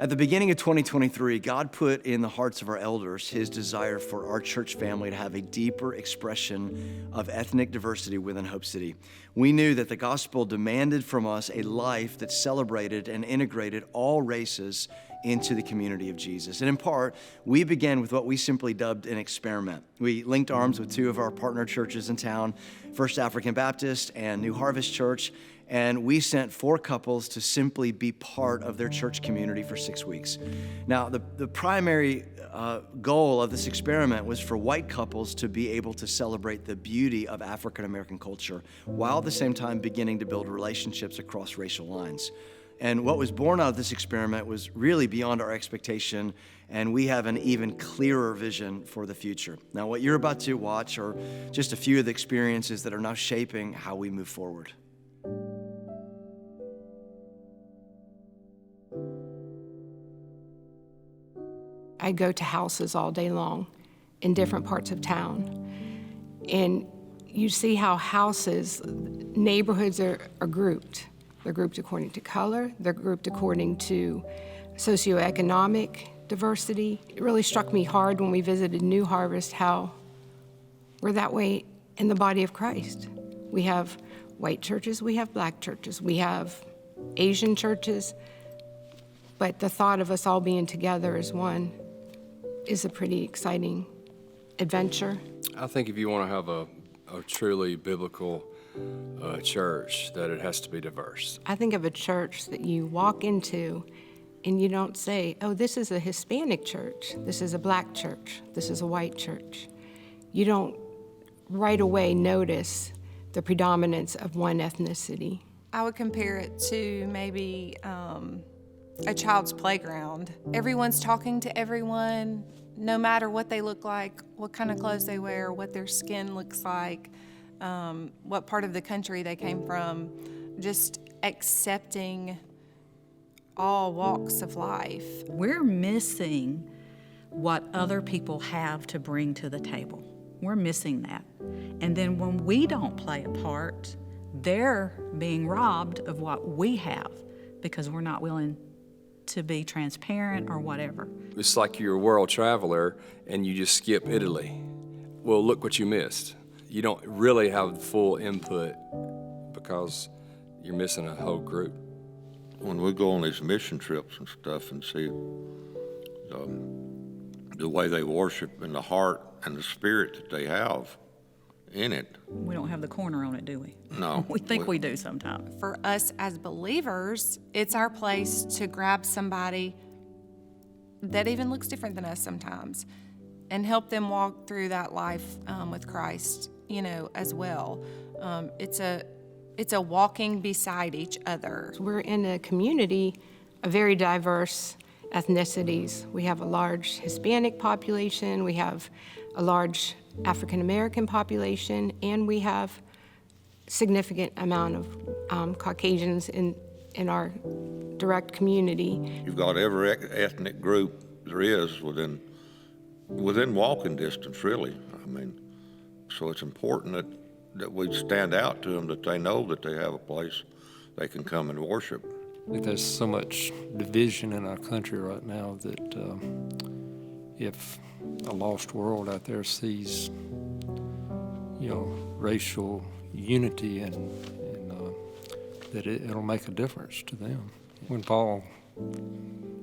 At the beginning of 2023, God put in the hearts of our elders His desire for our church family to have a deeper expression of ethnic diversity within Hope City. We knew that the gospel demanded from us a life that celebrated and integrated all races into the community of Jesus. And in part, we began with what we simply dubbed an experiment. We linked arms with two of our partner churches in town, First African Baptist and New Harvest Church, and we sent 4 couples to simply be part of their church community for 6 weeks. Now, the primary goal of this experiment was for white couples to be able to celebrate the beauty of African American culture, while at the same time beginning to build relationships across racial lines. And what was born out of this experiment was really beyond our expectation, and we have an even clearer vision for the future. Now, what you're about to watch are just a few of the experiences that are now shaping how we move forward. I go to houses all day long in different parts of town. And you see how houses, neighborhoods are grouped. They're grouped according to color. They're grouped according to socioeconomic diversity. It really struck me hard when we visited New Harvest how we're that way in the body of Christ. We have white churches, we have black churches, we have Asian churches, but the thought of us all being together as one is a pretty exciting adventure. I think if you want to have a truly biblical church, that it has to be diverse. I think of a church that you walk into and you don't say, oh, this is a Hispanic church, this is a black church, this is a white church. You don't right away notice the predominance of one ethnicity. I would compare it to maybe a child's playground. Everyone's talking to everyone, no matter what they look like, what kind of clothes they wear, what their skin looks like, what part of the country they came from, just accepting all walks of life. We're missing what other people have to bring to the table. We're missing that. And then when we don't play a part, they're being robbed of what we have because we're not willing to be transparent or whatever. It's like you're a world traveler and you just skip Italy. Well, look what you missed. You don't really have full input because you're missing a whole group. When we go on these mission trips and stuff and see the way they worship and the heart and the spirit that they have in it. We don't have the corner on it, do we? No. We think we do sometimes. For us as believers, it's our place to grab somebody that even looks different than us sometimes and help them walk through that life with Christ, as well. It's a walking beside each other. We're in a community of very diverse ethnicities. We have a large Hispanic population, we have a large African American population, and we have a significant amount of Caucasians in our direct community. You've got every ethnic group there is within walking distance, really. So it's important that we stand out to them, that they know that they have a place they can come and worship. I think there's so much division in our country right now that if a lost world out there sees, racial unity and that it'll make a difference to them. When Paul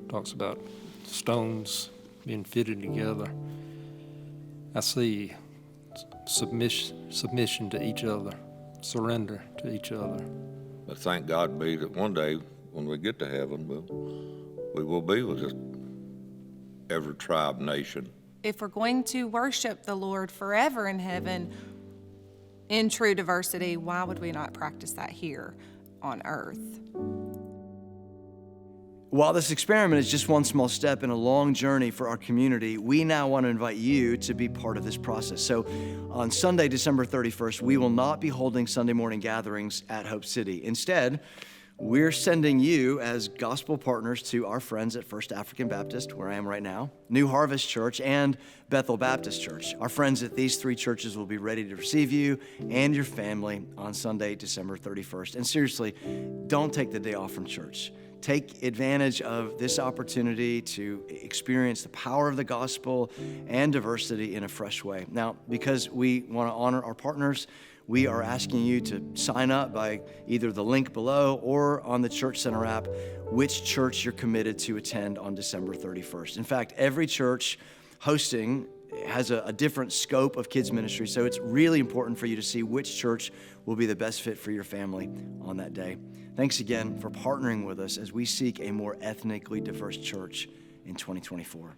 talks about stones being fitted together, I see submission to each other, surrender to each other. But thank God be that one day when we get to heaven, we will be with just every tribe, nation. If we're going to worship the Lord forever in heaven in true diversity, why would we not practice that here on earth? While this experiment is just one small step in a long journey for our community, we now want to invite you to be part of this process. So on Sunday, December 31st, we will not be holding Sunday morning gatherings at Hope City. Instead, we're sending you as gospel partners to our friends at First African Baptist, where I am right now, New Harvest Church, and Bethel Baptist Church. Our friends at these 3 churches will be ready to receive you and your family on Sunday, December 31st. And seriously, don't take the day off from church. take advantage of this opportunity to experience the power of the gospel and diversity in a fresh way. Now, because we want to honor our partners, we are asking you to sign up by either the link below or on the Church Center app, which church you're committed to attend on December 31st. In fact, every church hosting has a different scope of kids ministry, so it's really important for you to see which church will be the best fit for your family on that day. Thanks again for partnering with us as we seek a more ethnically diverse church in 2024.